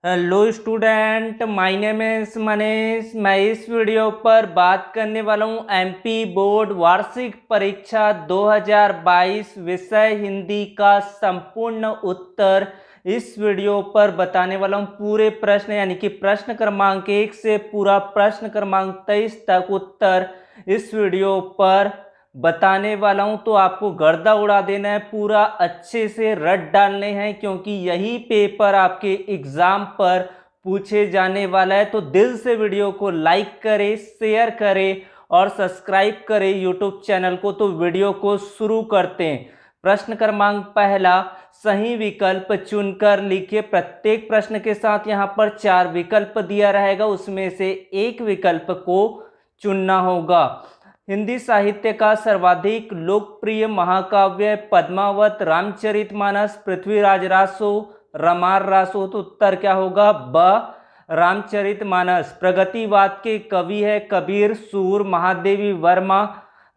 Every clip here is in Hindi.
Hello student, my name is Manish. मैं इस वीडियो पर बात करने वाला हूँ एमपी बोर्ड वार्षिक परीक्षा 2022 विषय हिंदी का संपूर्ण उत्तर इस वीडियो पर बताने वाला हूँ। पूरे प्रश्न यानी कि प्रश्न क्रमांक 1 से पूरा प्रश्न क्रमांक 23 तक उत्तर इस वीडियो पर बताने वाला हूं। तो आपको गर्दा उड़ा देना है, पूरा अच्छे से रट डालने हैं, क्योंकि यही पेपर आपके एग्जाम पर पूछे जाने वाला है। तो दिल से वीडियो को लाइक करें, शेयर करें और सब्सक्राइब करें यूट्यूब चैनल को। तो वीडियो को शुरू करते हैं। प्रश्न क्रमांक पहला, सही विकल्प चुनकर लिखिए। प्रत्येक प्रश्न के साथ यहाँ पर 4 विकल्प दिया रहेगा, उसमें से एक विकल्प को चुनना होगा। हिंदी साहित्य का सर्वाधिक लोकप्रिय महाकाव्य पद्मावत, रामचरितमानस, पृथ्वीराज रासो, रामार रासो। तो उत्तर क्या होगा? ब रामचरितमानस। प्रगतिवाद के कवि है कबीर, सूर, महादेवी वर्मा,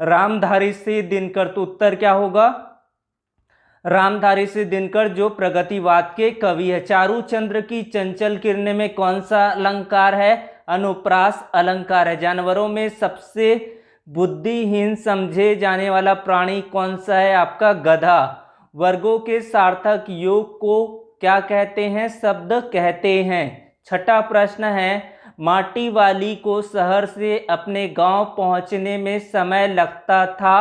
रामधारी सिंह दिनकर। तो उत्तर क्या होगा? रामधारी सिंह दिनकर जो प्रगतिवाद के कवि है। चारुचंद्र की चंचल किरणें में कौन सा अलंकार है? अनुप्रास अलंकार है। जानवरों में सबसे बुद्धिहीन समझे जाने वाला प्राणी कौन सा है? आपका गधा। वर्गों के सार्थक योग को क्या कहते हैं? शब्द कहते हैं। छठा प्रश्न है, माटी वाली को शहर से अपने गांव पहुंचने में समय लगता था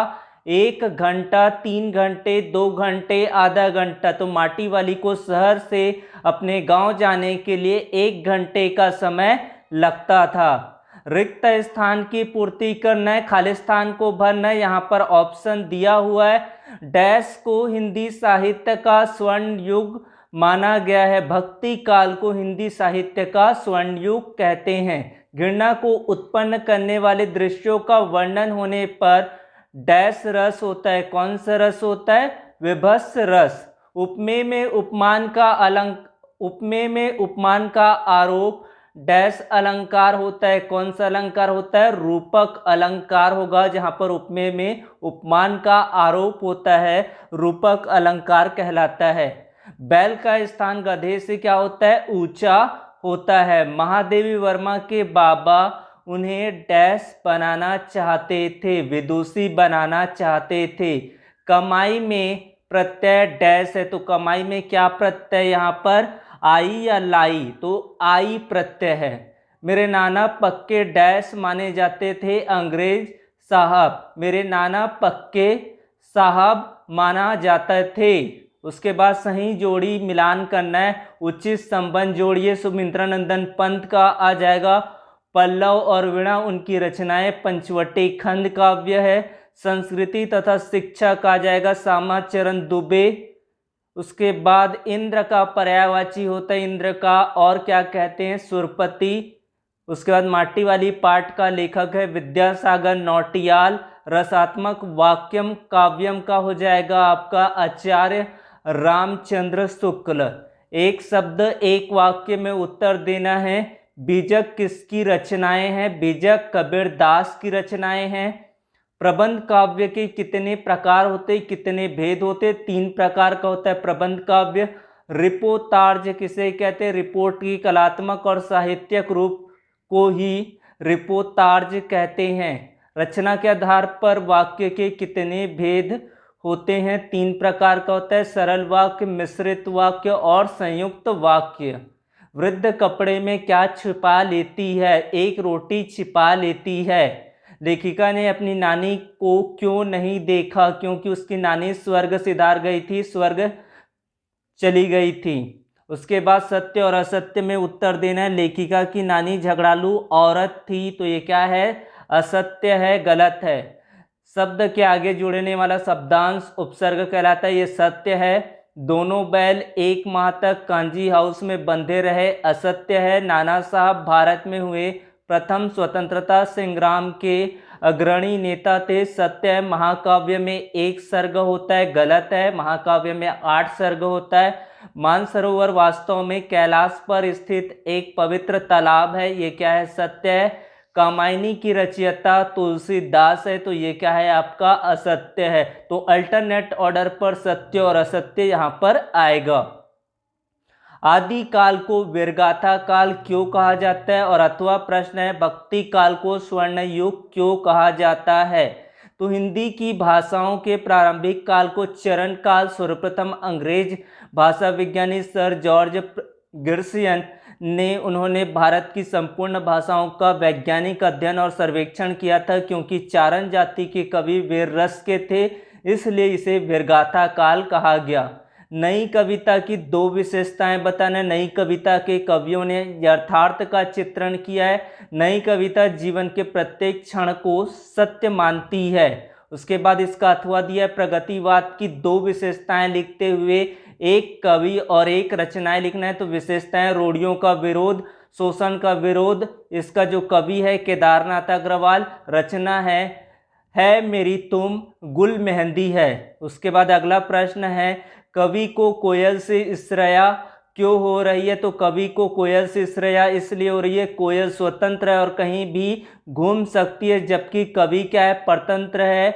1 घंटा, 3 घंटे, 2 घंटे, आधा घंटा। तो माटी वाली को शहर से अपने गांव जाने के लिए 1 घंटे का समय लगता था। रिक्त स्थान की पूर्ति करना है, खाली स्थान को भरना है। यहाँ पर ऑप्शन दिया हुआ है। डैश को हिंदी साहित्य का स्वर्ण युग माना गया है। भक्ति काल को हिंदी साहित्य का स्वर्ण युग कहते हैं। घृणा को उत्पन्न करने वाले दृश्यों का वर्णन होने पर डैश रस होता है। कौन सा रस होता है? विभत्स रस। उपमेय में उपमान का आरोप डैश अलंकार होता है। कौन सा अलंकार होता है? रूपक अलंकार होगा। जहां पर उपमेय में उपमान का आरोप होता है, रूपक अलंकार कहलाता है। बैल का स्थान गधे से क्या होता है? ऊंचा होता है। महादेवी वर्मा के बाबा उन्हें डैश बनाना चाहते थे, विदुषी बनाना चाहते थे। कमाई में प्रत्यय डैश है, तो कमाई में क्या प्रत्यय यहाँ पर? आई या लाई? तो आई प्रत्यय है। मेरे नाना पक्के डैश माने जाते थे, अंग्रेज साहब। मेरे नाना पक्के साहब माना जाते थे। उसके बाद सही जोड़ी मिलान करना है, उचित संबंध जोड़िए। सुमित्रा नंदन पंत का आ जाएगा। पल्लव और वीणा उनकी रचनाएं पंचवटी खंड काव्य है। संस्कृति तथा शिक्षा का आ जाएगा श्यामाचरण दुबे। उसके बाद इंद्र का पर्यायवाची होता है इंद्र का, और क्या कहते हैं? सुरपति। उसके बाद माटी वाली पाठ का लेखक है विद्यासागर नौटियाल। रसात्मक वाक्यम काव्यम का हो जाएगा आपका आचार्य रामचंद्र शुक्ल। एक शब्द एक वाक्य में उत्तर देना है। बीजक किसकी रचनाएं हैं? बीजक कबीर दास की रचनाएं हैं। प्रबंध काव्य के कितने प्रकार होते, कितने भेद होते? 3 प्रकार का होता है प्रबंध काव्य। रिपोर्तार्ज किसे कहते हैं? रिपोर्ट की कलात्मक और साहित्यिक रूप को ही रिपोर्तार्ज कहते हैं। रचना के आधार पर वाक्य के कितने भेद होते हैं? 3 प्रकार का होता है, सरल वाक्य, मिश्रित वाक्य और संयुक्त वाक्य। वृद्ध कपड़े में क्या छिपा लेती है? एक रोटी छिपा लेती है। लेखिका ने अपनी नानी को क्यों नहीं देखा? क्योंकि उसकी नानी स्वर्ग सिधार गई थी, स्वर्ग चली गई थी। उसके बाद सत्य और असत्य में उत्तर देना है। लेखिका की नानी झगड़ालू औरत थी, तो ये क्या है? असत्य है, गलत है। शब्द के आगे जुड़ने वाला शब्दांश उपसर्ग कहलाता है, ये सत्य है। दोनों बैल 1 माह तक कांजी हाउस में बंधे रहे, असत्य है। नाना साहब भारत में हुए प्रथम स्वतंत्रता संग्राम के अग्रणी नेता थे, सत्य है। महाकाव्य में 1 सर्ग होता है, गलत है। महाकाव्य में 8 सर्ग होता है। मानसरोवर वास्तव में कैलाश पर स्थित एक पवित्र तालाब है, ये क्या है? सत्य है। कामायनी की रचयिता तुलसीदास है, तो ये क्या है? आपका असत्य है। तो अल्टरनेट ऑर्डर पर सत्य और असत्य यहाँ पर आएगा। आदि काल को वीरगाथा काल क्यों कहा जाता है, और अथवा प्रश्न है भक्ति काल को स्वर्ण युग क्यों कहा जाता है। तो हिंदी की भाषाओं के प्रारंभिक काल को चरण काल सर्वप्रथम अंग्रेज भाषा विज्ञानी सर जॉर्ज गिर्सियन ने उन्होंने भारत की संपूर्ण भाषाओं का वैज्ञानिक अध्ययन और सर्वेक्षण किया था। क्योंकि चारण जाति के कवि वीर रस के थे, इसलिए इसे वीरगाथा काल कहा गया। नई कविता की दो विशेषताएं बताना। नई कविता के कवियों ने यथार्थ का चित्रण किया है। नई कविता जीवन के प्रत्येक क्षण को सत्य मानती है। उसके बाद इसका अथवा दिया है। प्रगतिवाद की दो विशेषताएं लिखते हुए एक कवि और एक रचनाएं लिखना है। तो विशेषताएं रोड़ियों का विरोध, शोषण का विरोध। इसका जो कवि है केदारनाथ अग्रवाल, रचना है मेरी तुम गुल मेहंदी है। उसके बाद अगला प्रश्न है कवि को कोयल से ईर्ष्या क्यों हो रही है। तो कवि को कोयल से ईर्ष्या इसलिए हो रही है, कोयल स्वतंत्र है और कहीं भी घूम सकती है, जबकि कवि क्या है, परतंत्र है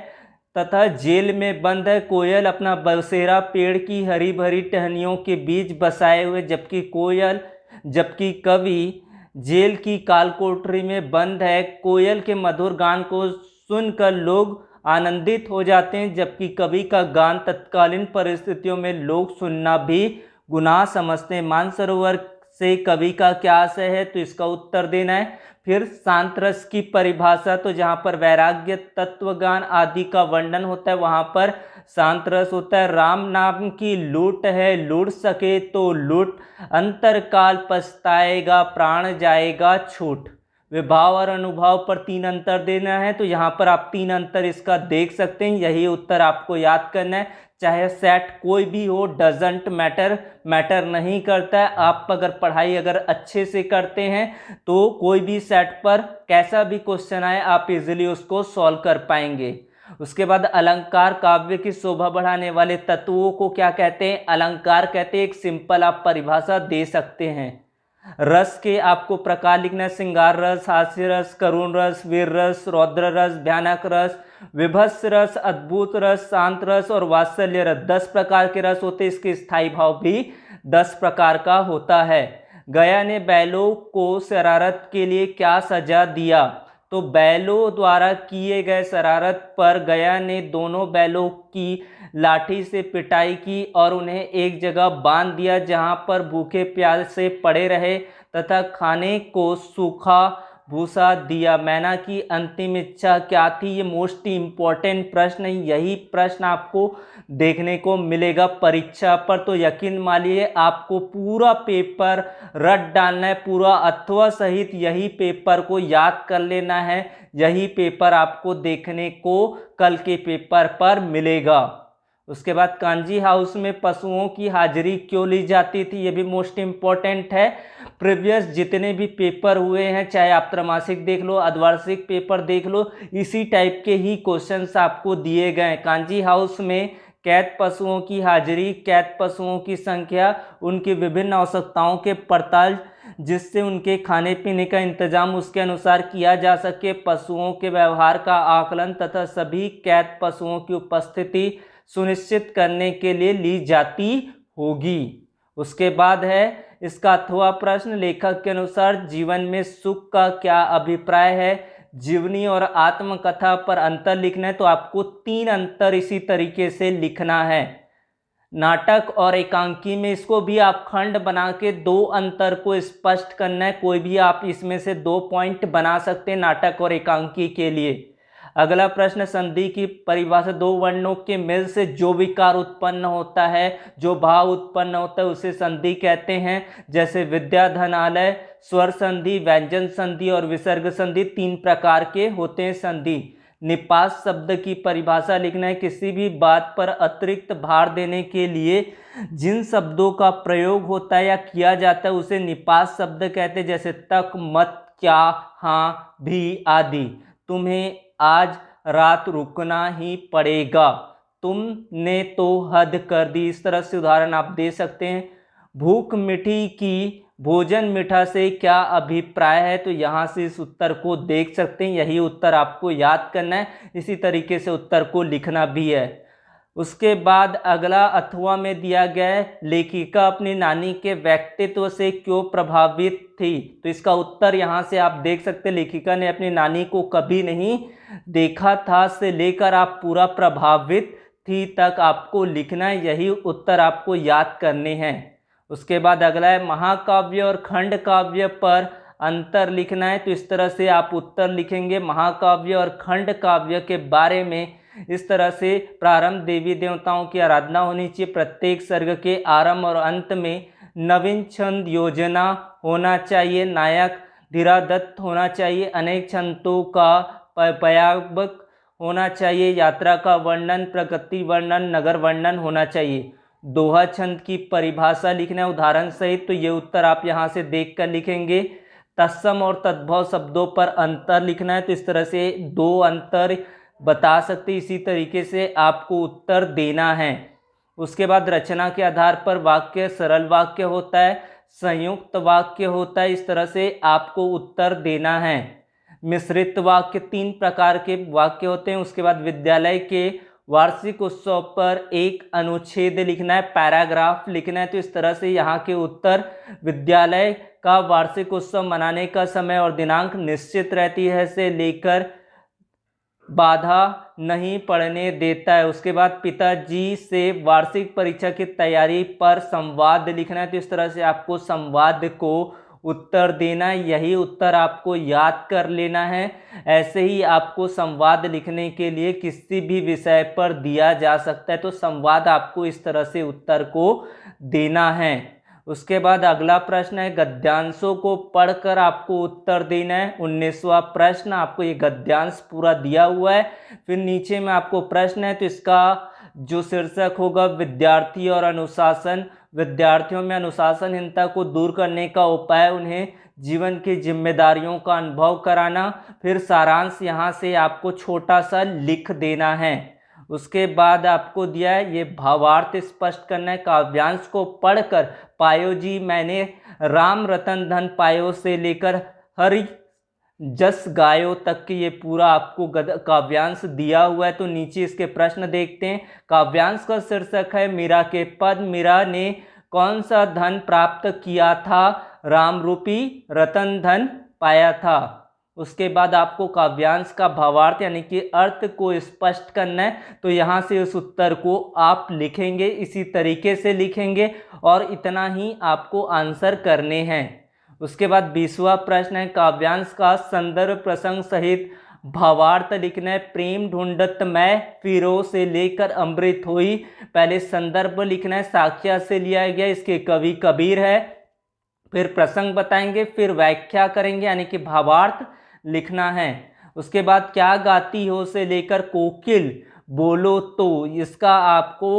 तथा जेल में बंद है। कोयल अपना बसेरा पेड़ की हरी भरी टहनियों के बीच बसाए हुए, जबकि कवि जेल की कालकोठरी में बंद है। कोयल के मधुर गान को सुनकर लोग आनंदित हो जाते हैं, जबकि कवि का गान तत्कालीन परिस्थितियों में लोग सुनना भी गुनाह समझते हैं। मानसरोवर से कवि का क्या आशय है, तो इसका उत्तर देना है। फिर शांत रस की परिभाषा, तो जहाँ पर वैराग्य, तत्वज्ञान आदि का वर्णन होता है वहाँ पर शांत रस होता है। राम नाम की लूट है, लूट सके तो लूट, अंतरकाल पछताएगा, प्राण जाएगा छूट। विभाव और अनुभाव पर 3 अंतर देना है, तो यहाँ पर आप 3 अंतर इसका देख सकते हैं। यही उत्तर आपको याद करना है। चाहे सेट कोई भी हो, डजंट मैटर नहीं करता है। आप अगर पढ़ाई अच्छे से करते हैं तो कोई भी सेट पर कैसा भी क्वेश्चन आए आप इजीली उसको सॉल्व कर पाएंगे। उसके बाद अलंकार काव्य की शोभा बढ़ाने वाले तत्वों को क्या कहते हैं, अलंकार कहते हैं। एक सिंपल आप परिभाषा दे सकते हैं। रस के आपको प्रकार लिखना है। श्रृंगार रस, हास्य रस, करुण रस, वीर रस, रौद्र रस, भयानक रस, विभत्स रस, अद्भुत रस, शांत रस और वात्सल्य रस। 10 प्रकार के रस होते हैं। इसके स्थायी भाव भी 10 प्रकार का होता है। गया ने बैलों को शरारत के लिए क्या सजा दिया। तो बैलों द्वारा किए गए शरारत पर गया ने दोनों बैलों की लाठी से पिटाई की और उन्हें एक जगह बांध दिया, जहां पर भूखे प्यासे पड़े रहे तथा खाने को सूखा भूसा दिया। मैना की अंतिम इच्छा क्या थी। ये मोस्ट इम्पॉर्टेंट प्रश्न है। यही प्रश्न आपको देखने को मिलेगा परीक्षा पर। तो यकीन मानिए आपको पूरा पेपर रट डालना है, पूरा अथवा सहित यही पेपर को याद कर लेना है। यही पेपर आपको देखने को कल के पेपर पर मिलेगा। उसके बाद कांजी हाउस में पशुओं की हाजिरी क्यों ली जाती थी, ये भी मोस्ट इम्पॉर्टेंट है। प्रीवियस जितने भी पेपर हुए हैं, चाहे आप त्रैमासिक देख लो, अर्धवार्षिक पेपर देख लो, इसी टाइप के ही क्वेश्चंस आपको दिए गए। कांजी हाउस में कैद पशुओं की हाजिरी, कैद पशुओं की संख्या, उनकी विभिन्न आवश्यकताओं के पड़ताल, जिससे उनके खाने पीने का इंतजाम उसके अनुसार किया जा सके, पशुओं के व्यवहार का आकलन तथा सभी कैद पशुओं की उपस्थिति सुनिश्चित करने के लिए ली जाती होगी। उसके बाद है इसका अथवा प्रश्न, लेखक के अनुसार जीवन में सुख का क्या अभिप्राय है। जीवनी और आत्मकथा पर अंतर लिखना है, तो आपको 3 अंतर इसी तरीके से लिखना है। नाटक और एकांकी में इसको भी आप खंड बना के 2 अंतर को स्पष्ट करना है। कोई भी आप इसमें से 2 पॉइंट बना सकते हैं नाटक और एकांकी के लिए। अगला प्रश्न, संधि की परिभाषा। 2 वर्णों के मेल से जो विकार उत्पन्न होता है, जो भाव उत्पन्न होता है, उसे संधि कहते हैं। जैसे विद्या, धनालय, स्वर संधि, व्यंजन संधि और विसर्ग संधि 3 प्रकार के होते हैं संधि। निपात शब्द की परिभाषा लिखना है। किसी भी बात पर अतिरिक्त भार देने के लिए जिन शब्दों का प्रयोग होता है या किया जाता है उसे निपात शब्द कहते हैं। जैसे तक, मत, क्या, हाँ, भी आदि। तुम्हें आज रात रुकना ही पड़ेगा, तुमने तो हद कर दी। इस तरह से उदाहरण आप दे सकते हैं। भूख मिठी की, भोजन मीठा से क्या अभिप्राय है, तो यहाँ से इस उत्तर को देख सकते हैं। यही उत्तर आपको याद करना है, इसी तरीके से उत्तर को लिखना भी है। उसके बाद अगला अथवा में दिया गया है, लेखिका अपनी नानी के व्यक्तित्व से क्यों प्रभावित थी। तो इसका उत्तर यहाँ से आप देख सकते हैं, लेखिका ने अपनी नानी को कभी नहीं देखा था से लेकर आप पूरा प्रभावित थी तक आपको लिखना है, यही उत्तर आपको याद करने हैं। उसके बाद अगला है, महाकाव्य और खंड काव्य पर अंतर लिखना है। तो इस तरह से आप उत्तर लिखेंगे, महाकाव्य और खंड काव्य के बारे में इस तरह से प्रारंभ देवी देवताओं की आराधना होनी चाहिए, प्रत्येक सर्ग के आरंभ और अंत में नवीन छंद योजना होना चाहिए, नायक धीरादत्त होना चाहिए, अनेक छंदों का पयावक होना चाहिए, यात्रा का वर्णन, प्रगति वर्णन, नगर वर्णन होना चाहिए, दोहा छंद की परिभाषा लिखना है उदाहरण सहित। तो ये उत्तर आप यहाँ से देख कर लिखेंगे। तत्सम और तद्भव शब्दों पर अंतर लिखना है। तो इस तरह से दो अंतर बता सकते, इसी तरीके से आपको उत्तर देना है। उसके बाद रचना के आधार पर वाक्य सरल वाक्य होता है, संयुक्त वाक्य होता है, इस तरह से आपको उत्तर देना है। मिश्रित वाक्य, 3 प्रकार के वाक्य होते हैं। उसके बाद विद्यालय के वार्षिक उत्सव पर एक अनुच्छेद लिखना है, पैराग्राफ लिखना है। तो इस तरह से यहाँ के उत्तर, विद्यालय का वार्षिक उत्सव मनाने का समय और दिनांक निश्चित रहती है से लेकर बाधा नहीं पड़ने देता है। उसके बाद पिताजी से वार्षिक परीक्षा की तैयारी पर संवाद लिखना है। तो इस तरह से आपको संवाद को उत्तर देना है, यही उत्तर आपको याद कर लेना है। ऐसे ही आपको संवाद लिखने के लिए किसी भी विषय पर दिया जा सकता है, तो संवाद आपको इस तरह से उत्तर को देना है। उसके बाद अगला प्रश्न है, गद्यांशों को पढ़कर आपको उत्तर देना है। 19वां प्रश्न, आपको ये गद्यांश पूरा दिया हुआ है। फिर नीचे में आपको प्रश्न है, तो इसका जो शीर्षक होगा विद्यार्थी और अनुशासन, विद्यार्थियों में अनुशासनहीनता को दूर करने का उपाय, उन्हें जीवन की जिम्मेदारियों का अनुभव कराना। फिर सारांश यहाँ से आपको छोटा सा लिख देना है। उसके बाद आपको दिया है ये भावार्थ स्पष्ट करना है। काव्यांश को पढ़कर पायो जी मैंने राम रतन धन पायो से लेकर हरि जस गायो तक की ये पूरा आपको काव्यांश दिया हुआ है। तो नीचे इसके प्रश्न देखते हैं। काव्यांश का शीर्षक है मीरा के पद, मीरा ने कौन सा धन प्राप्त किया था, राम रूपी रतन धन पाया था। उसके बाद आपको काव्यांश का भावार्थ यानी कि अर्थ को स्पष्ट करना है। तो यहाँ से उस उत्तर को आप लिखेंगे, इसी तरीके से लिखेंगे और इतना ही आपको आंसर करने हैं। उसके बाद 20वां प्रश्न है, काव्यांश का संदर्भ प्रसंग सहित भावार्थ लिखना है। प्रेम ढूंढत मैं फिरो से लेकर अमृत हुई, पहले संदर्भ लिखना है, साख्या से लिया गया, इसके कवि कबीर है। फिर प्रसंग बताएंगे, फिर व्याख्या करेंगे यानी कि भावार्थ लिखना है। उसके बाद क्या गाती हो से लेकर कोकिल बोलो तो, इसका आपको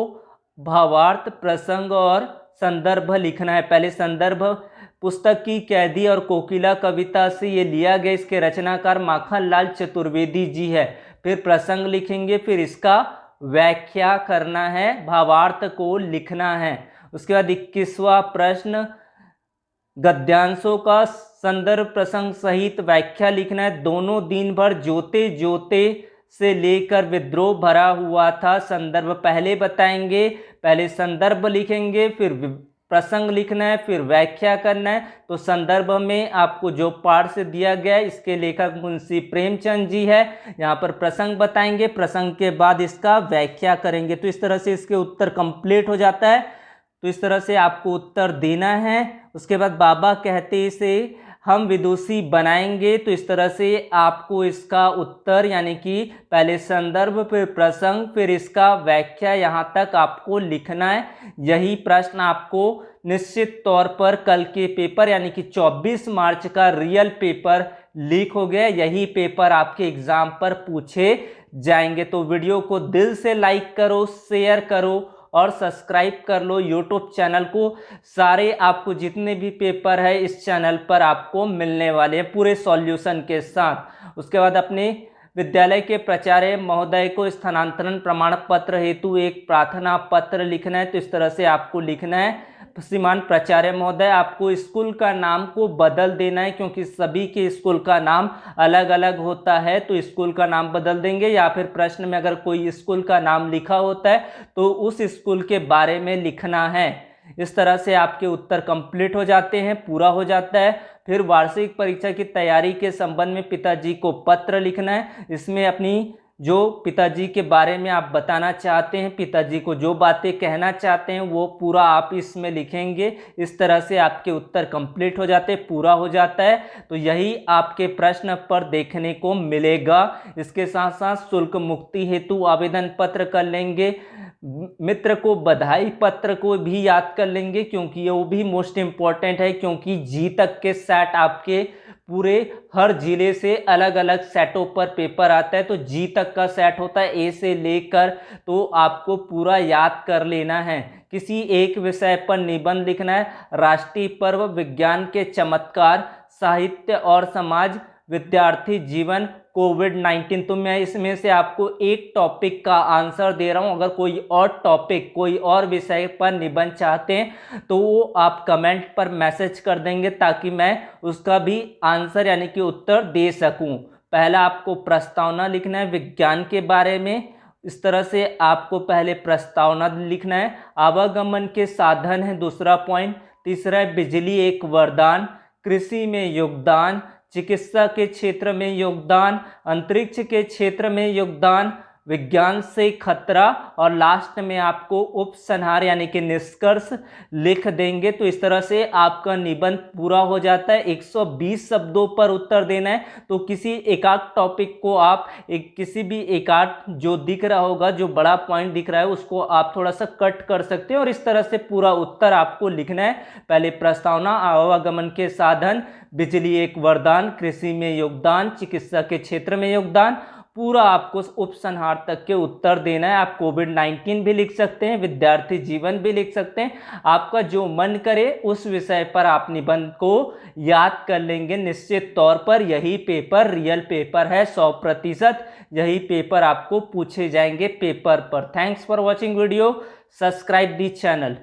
भावार्थ, प्रसंग और संदर्भ लिखना है। पहले संदर्भ पुस्तक की कैदी और कोकिला कविता से ये लिया गया, इसके रचनाकार माखनलाल चतुर्वेदी जी है। फिर प्रसंग लिखेंगे, फिर इसका व्याख्या करना है, भावार्थ को लिखना है। उसके बाद 21वां प्रश्न, गद्यांशों का संदर्भ प्रसंग सहित व्याख्या लिखना है। दोनों दिन भर जोते जोते से लेकर विद्रोह भरा हुआ था, संदर्भ पहले बताएंगे, पहले संदर्भ लिखेंगे, फिर प्रसंग लिखना है, फिर व्याख्या करना है। तो संदर्भ में आपको जो पाठ से दिया गया है, इसके लेखक मुंशी प्रेमचंद जी है। यहाँ पर प्रसंग बताएंगे, प्रसंग के बाद इसका व्याख्या करेंगे। तो इस तरह से इसके उत्तर कंप्लीट हो जाता है। तो इस तरह से आपको उत्तर देना है। उसके बाद बाबा कहते से हम विदुषी बनाएंगे, तो इस तरह से आपको इसका उत्तर यानी कि पहले संदर्भ, फिर प्रसंग, फिर इसका व्याख्या, यहाँ तक आपको लिखना है। यही प्रश्न आपको निश्चित तौर पर कल के पेपर यानी कि 24 मार्च का रियल पेपर लीक हो गया, यही पेपर आपके एग्जाम पर पूछे जाएंगे। तो वीडियो को दिल से लाइक करो, शेयर करो और सब्सक्राइब कर लो यूट्यूब चैनल को। सारे आपको जितने भी पेपर है इस चैनल पर आपको मिलने वाले हैं पूरे सॉल्यूशन के साथ। उसके बाद अपने विद्यालय के प्राचार्य महोदय को स्थानांतरण प्रमाण पत्र हेतु एक प्रार्थना पत्र लिखना है। तो इस तरह से आपको लिखना है, श्रीमान प्राचार्य महोदय, आपको स्कूल का नाम को बदल देना है क्योंकि सभी के स्कूल का नाम अलग अलग होता है, तो स्कूल का नाम बदल देंगे। या फिर प्रश्न में अगर कोई स्कूल का नाम लिखा होता है तो उस स्कूल के बारे में लिखना है। इस तरह से आपके उत्तर कंप्लीट हो जाते हैं, पूरा हो जाता है। फिर वार्षिक परीक्षा की तैयारी के संबंध में पिताजी को पत्र लिखना है। इसमें अपनी जो पिताजी के बारे में आप बताना चाहते हैं, पिताजी को जो बातें कहना चाहते हैं वो पूरा आप इसमें लिखेंगे। इस तरह से आपके उत्तर कंप्लीट हो जाते हैं, पूरा हो जाता है। तो यही आपके प्रश्न पर देखने को मिलेगा। इसके साथ साथ शुल्क मुक्ति हेतु आवेदन पत्र कर लेंगे, मित्र को बधाई पत्र को भी याद कर लेंगे क्योंकि ये वो भी मोस्ट इम्पॉर्टेंट है, क्योंकि जी तक के सेट आपके पूरे हर जिले से अलग अलग सेटों पर पेपर आता है। तो जी तक का सेट होता है ए से लेकर, तो आपको पूरा याद कर लेना है। किसी एक विषय पर निबंध लिखना है। राष्ट्रीय पर्व, विज्ञान के चमत्कार, साहित्य और समाज, विद्यार्थी जीवन, कोविड-19। तो मैं इसमें से आपको एक टॉपिक का आंसर दे रहा हूं। अगर कोई और टॉपिक, कोई और विषय पर निबंध चाहते हैं तो वो आप कमेंट पर मैसेज कर देंगे ताकि मैं उसका भी आंसर यानी कि उत्तर दे सकूं। पहला आपको प्रस्तावना लिखना है विज्ञान के बारे में। इस तरह से आपको पहले प्रस्तावना लिखना है। आवागमन के साधन है दूसरा पॉइंट। तीसरा है बिजली एक वरदान, कृषि में योगदान, चिकित्सा के क्षेत्र में योगदान, अंतरिक्ष के क्षेत्र में योगदान, विज्ञान से खतरा, और लास्ट में आपको उपसंहार यानी कि निष्कर्ष लिख देंगे। तो इस तरह से आपका निबंध पूरा हो जाता है। 120 शब्दों पर उत्तर देना है। तो किसी एकाध टॉपिक को आप किसी भी एकाध जो दिख रहा होगा, जो बड़ा पॉइंट दिख रहा है, उसको आप थोड़ा सा कट कर सकते हैं और इस तरह से पूरा उत्तर आपको लिखना है। पहले प्रस्तावना, आवागमन के साधन, बिजली एक वरदान, कृषि में योगदान, चिकित्सा के क्षेत्र में योगदान, पूरा आपको उपसंहार तक के उत्तर देना है। आप कोविड-19 भी लिख सकते हैं, विद्यार्थी जीवन भी लिख सकते हैं। आपका जो मन करे उस विषय पर आप निबंध को याद कर लेंगे। निश्चित तौर पर यही पेपर रियल पेपर है, 100% यही पेपर आपको पूछे जाएंगे पेपर पर। Thanks for watching video, subscribe the channel.